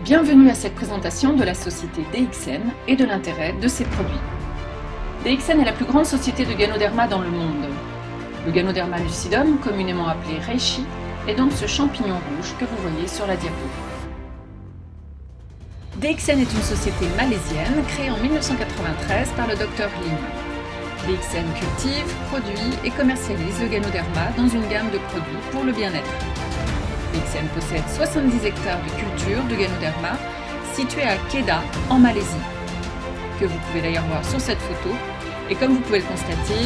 Bienvenue à cette présentation de la société DXN et de l'intérêt de ses produits. DXN est la plus grande société de Ganoderma dans le monde. Le Ganoderma lucidum, communément appelé reishi, est donc ce champignon rouge que vous voyez sur la diapo. DXN est une société malaisienne créée en 1993 par le Dr Lim. DXN cultive, produit et commercialise le Ganoderma dans une gamme de produits pour le bien-être. DXN possède 70 hectares de culture de Ganoderma situés à Kedah en Malaisie, que vous pouvez d'ailleurs voir sur cette photo. Et comme vous pouvez le constater,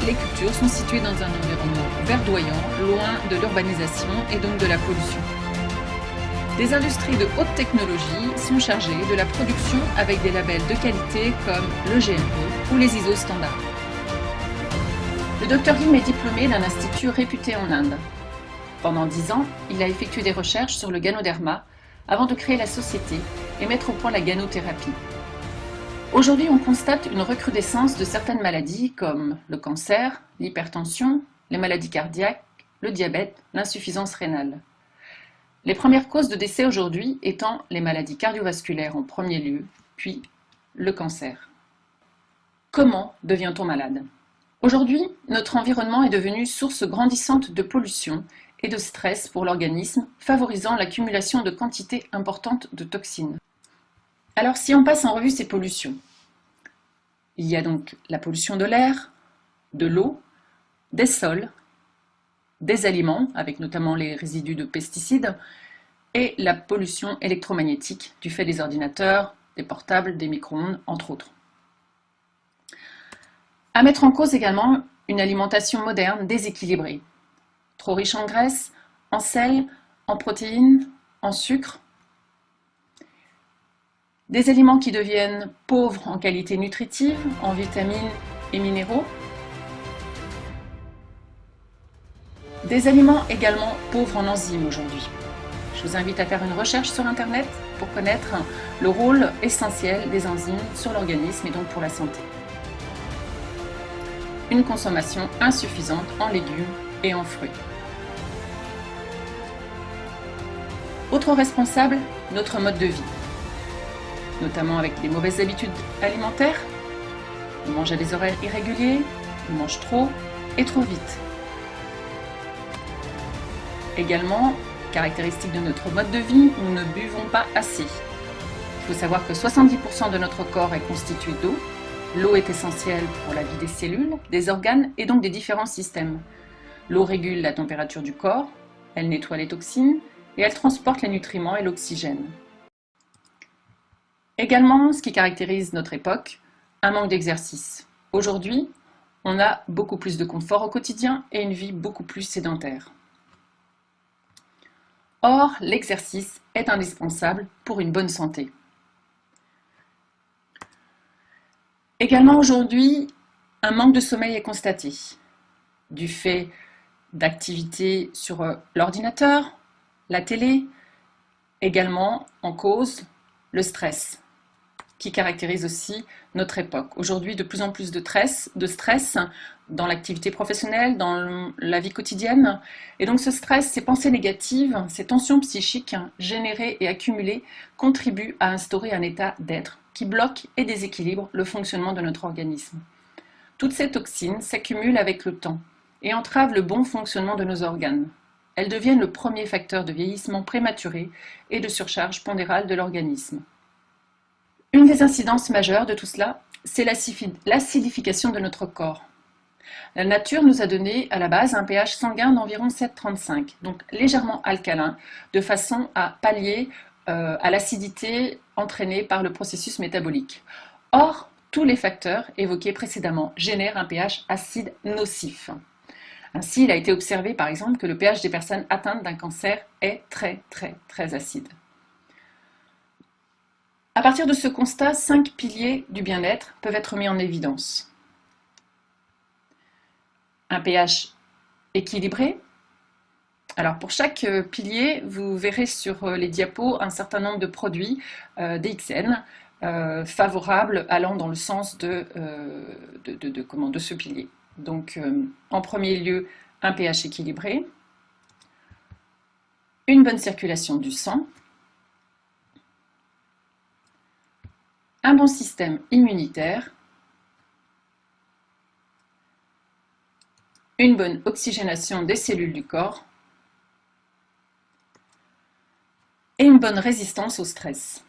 les cultures sont situées dans un environnement verdoyant, loin de l'urbanisation et donc de la pollution. Des industries de haute technologie sont chargées de la production avec des labels de qualité comme le GMP ou les ISO standards. Le Dr Lim est diplômé d'un institut réputé en Inde. Pendant 10 ans, il a effectué des recherches sur le Ganoderma avant de créer la société et mettre au point la ganothérapie. Aujourd'hui, on constate une recrudescence de certaines maladies comme le cancer, l'hypertension, les maladies cardiaques, le diabète, l'insuffisance rénale. Les premières causes de décès aujourd'hui étant les maladies cardiovasculaires en premier lieu, puis le cancer. Comment devient-on malade ? Aujourd'hui, notre environnement est devenu source grandissante de pollution et de stress pour l'organisme, favorisant l'accumulation de quantités importantes de toxines. Alors si on passe en revue ces pollutions, il y a donc la pollution de l'air, de l'eau, des sols, des aliments, avec notamment les résidus de pesticides, et la pollution électromagnétique du fait des ordinateurs, des portables, des micro-ondes, entre autres. À mettre en cause également une alimentation moderne déséquilibrée, trop riche en graisse, en sel, en protéines, en sucre. Des aliments qui deviennent pauvres en qualité nutritive, en vitamines et minéraux. Des aliments également pauvres en enzymes aujourd'hui. Je vous invite à faire une recherche sur Internet pour connaître le rôle essentiel des enzymes sur l'organisme et donc pour la santé. Une consommation insuffisante en légumes et en fruits. Autre responsable, notre mode de vie, notamment avec des mauvaises habitudes alimentaires. On mange à des horaires irréguliers, on mange trop et trop vite. Également, caractéristique de notre mode de vie, nous ne buvons pas assez. Il faut savoir que 70% de notre corps est constitué d'eau. L'eau est essentielle pour la vie des cellules, des organes et donc des différents systèmes. L'eau régule la température du corps, elle nettoie les toxines et elle transporte les nutriments et l'oxygène. Également, ce qui caractérise notre époque, un manque d'exercice. Aujourd'hui, on a beaucoup plus de confort au quotidien et une vie beaucoup plus sédentaire. Or, l'exercice est indispensable pour une bonne santé. Également aujourd'hui, un manque de sommeil est constaté, du fait d'activités sur l'ordinateur, la télé, également en cause le stress, qui caractérise aussi notre époque. Aujourd'hui, de plus en plus de stress dans l'activité professionnelle, dans la vie quotidienne. Et donc ce stress, ces pensées négatives, ces tensions psychiques générées et accumulées contribuent à instaurer un état d'être qui bloque et déséquilibre le fonctionnement de notre organisme. Toutes ces toxines s'accumulent avec le temps et entravent le bon fonctionnement de nos organes. Elles deviennent le premier facteur de vieillissement prématuré et de surcharge pondérale de l'organisme. Une des incidences majeures de tout cela, c'est l'acidification de notre corps. La nature nous a donné à la base un pH sanguin d'environ 7,35, donc légèrement alcalin, de façon à pallier à l'acidité entraînée par le processus métabolique. Or, tous les facteurs évoqués précédemment génèrent un pH acide nocif. Ainsi, il a été observé par exemple que le pH des personnes atteintes d'un cancer est très acide. À partir de ce constat, 5 piliers du bien-être peuvent être mis en évidence. Un pH équilibré. Alors pour chaque pilier, vous verrez sur les diapos un certain nombre de produits DXN favorables allant dans le sens de ce pilier. Donc en premier lieu, un pH équilibré, une bonne circulation du sang, un bon système immunitaire, une bonne oxygénation des cellules du corps et une bonne résistance au stress.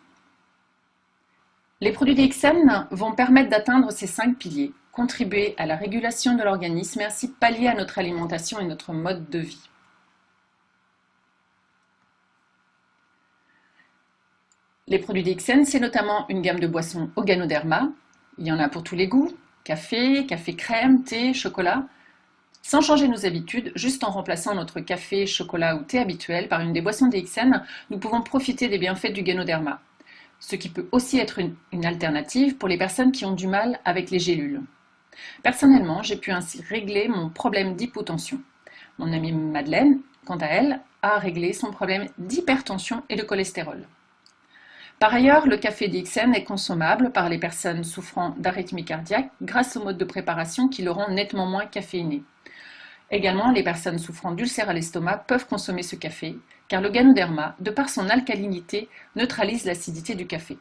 Les produits DXN vont permettre d'atteindre ces 5 piliers, contribuer à la régulation de l'organisme et ainsi pallier à notre alimentation et notre mode de vie. Les produits DXN, c'est notamment une gamme de boissons Organoderma. Il y en a pour tous les goûts, café, café crème, thé, chocolat. Sans changer nos habitudes, juste en remplaçant notre café, chocolat ou thé habituel par une des boissons DXN, nous pouvons profiter des bienfaits du Ganoderma, ce qui peut aussi être une alternative pour les personnes qui ont du mal avec les gélules. Personnellement, j'ai pu ainsi régler mon problème d'hypotension. Mon amie Madeleine, quant à elle, a réglé son problème d'hypertension et de cholestérol. Par ailleurs, le café DXN est consommable par les personnes souffrant d'arythmie cardiaque grâce au mode de préparation qui le rend nettement moins caféiné. Également, les personnes souffrant d'ulcères à l'estomac peuvent consommer ce café, car le Ganoderma, de par son alcalinité, neutralise l'acidité du café.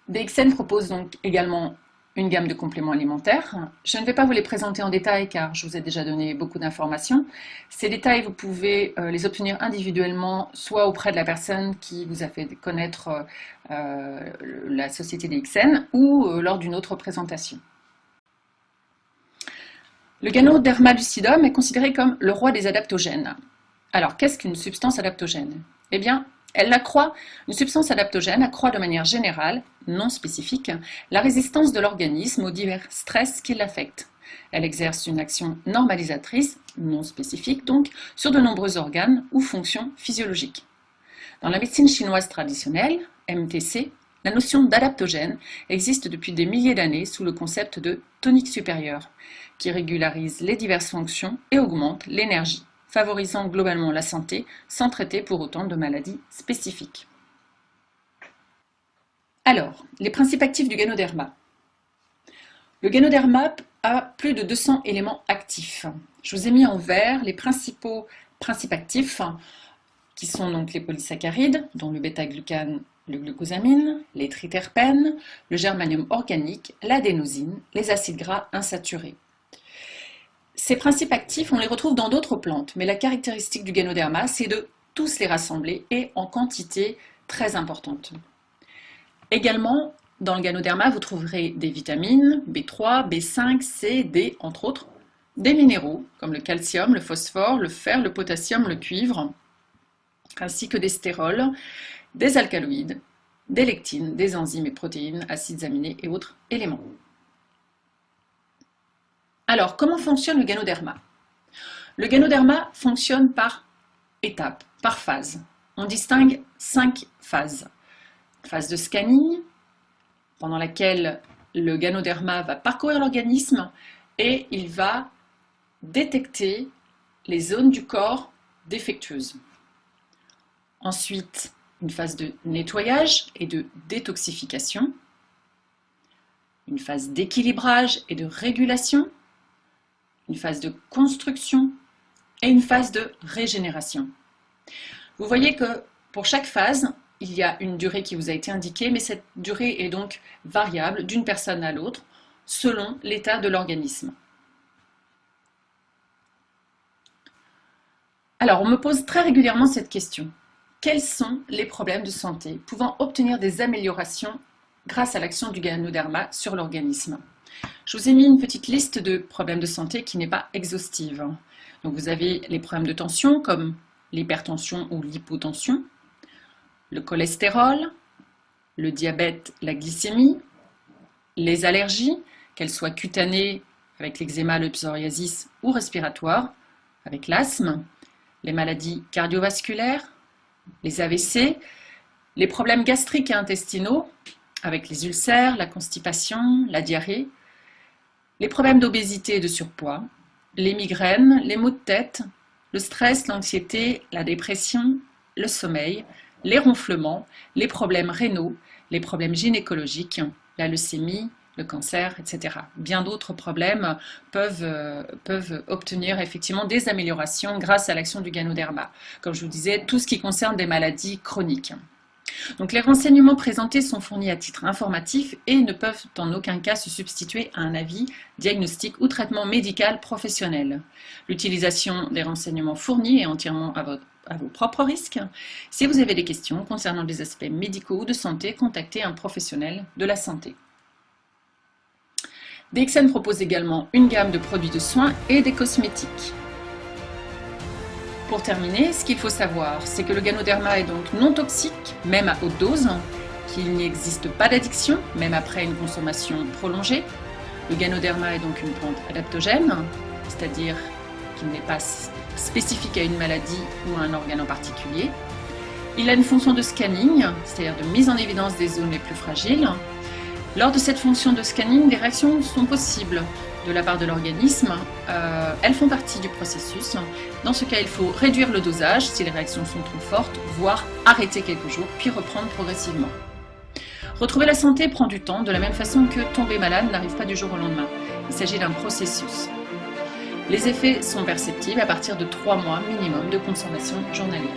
DXN propose donc également une gamme de compléments alimentaires. Je ne vais pas vous les présenter en détail car je vous ai déjà donné beaucoup d'informations. Ces détails, vous pouvez les obtenir individuellement, soit auprès de la personne qui vous a fait connaître la société DXN ou lors d'une autre présentation. Le Ganoderma lucidum est considéré comme le roi des adaptogènes. Alors, qu'est-ce qu'une substance adaptogène? Eh bien, une substance adaptogène accroît de manière générale, non spécifique, la résistance de l'organisme aux divers stress qui l'affectent. Elle exerce une action normalisatrice, non spécifique donc, sur de nombreux organes ou fonctions physiologiques. Dans la médecine chinoise traditionnelle, MTC, la notion d'adaptogène existe depuis des milliers d'années sous le concept de tonique supérieure, qui régularise les diverses fonctions et augmente l'énergie, favorisant globalement la santé sans traiter pour autant de maladies spécifiques. Alors, les principes actifs du Ganoderma. Le Ganoderma a plus de 200 éléments actifs. Je vous ai mis en vert les principaux principes actifs qui sont donc les polysaccharides, dont le bêta-glucane, le glucosamine, les triterpènes, le germanium organique, l'adénosine, les acides gras insaturés. Ces principes actifs, on les retrouve dans d'autres plantes, mais la caractéristique du Ganoderma, c'est de tous les rassembler et en quantité très importante. Également, dans le Ganoderma, vous trouverez des vitamines B3, B5, C, D, entre autres, des minéraux comme le calcium, le phosphore, le fer, le potassium, le cuivre, ainsi que des stérols, des alcaloïdes, des lectines, des enzymes et protéines, acides aminés et autres éléments. Alors, comment fonctionne le Ganoderma? Le Ganoderma fonctionne par étapes, par phase. On distingue 5 phases. Phase de scanning, pendant laquelle le Ganoderma va parcourir l'organisme et il va détecter les zones du corps défectueuses. Ensuite, une phase de nettoyage et de détoxification, une phase d'équilibrage et de régulation, une phase de construction et une phase de régénération. Vous voyez que pour chaque phase, il y a une durée qui vous a été indiquée, mais cette durée est donc variable d'une personne à l'autre selon l'état de l'organisme. Alors, on me pose très régulièrement cette question. Quels sont les problèmes de santé pouvant obtenir des améliorations grâce à l'action du Ganoderma sur l'organisme? Je vous ai mis une petite liste de problèmes de santé qui n'est pas exhaustive. Donc vous avez les problèmes de tension comme l'hypertension ou l'hypotension, le cholestérol, le diabète, la glycémie, les allergies, qu'elles soient cutanées avec l'eczéma, le psoriasis ou respiratoires, avec l'asthme, les maladies cardiovasculaires, les AVC, les problèmes gastriques et intestinaux, avec les ulcères, la constipation, la diarrhée, les problèmes d'obésité et de surpoids, les migraines, les maux de tête, le stress, l'anxiété, la dépression, le sommeil, les ronflements, les problèmes rénaux, les problèmes gynécologiques, la leucémie, le cancer, etc. Bien d'autres problèmes peuvent obtenir effectivement des améliorations grâce à l'action du Ganoderma. Comme je vous disais, tout ce qui concerne des maladies chroniques. Donc les renseignements présentés sont fournis à titre informatif et ne peuvent en aucun cas se substituer à un avis, diagnostic ou traitement médical professionnel. L'utilisation des renseignements fournis est entièrement à vos propres risques. Si vous avez des questions concernant des aspects médicaux ou de santé, contactez un professionnel de la santé. DXN propose également une gamme de produits de soins et des cosmétiques. Pour terminer, ce qu'il faut savoir, c'est que le Ganoderma est donc non toxique, même à haute dose, qu'il n'existe pas d'addiction, même après une consommation prolongée. Le Ganoderma est donc une plante adaptogène, c'est-à-dire qu'il n'est pas spécifique à une maladie ou à un organe en particulier. Il a une fonction de scanning, c'est-à-dire de mise en évidence des zones les plus fragiles. Lors de cette fonction de scanning, des réactions sont possibles de la part de l'organisme. Elles font partie du processus. Dans ce cas, il faut réduire le dosage si les réactions sont trop fortes, voire arrêter quelques jours, puis reprendre progressivement. Retrouver la santé prend du temps, de la même façon que tomber malade n'arrive pas du jour au lendemain. Il s'agit d'un processus. Les effets sont perceptibles à partir de 3 mois minimum de consommation journalière.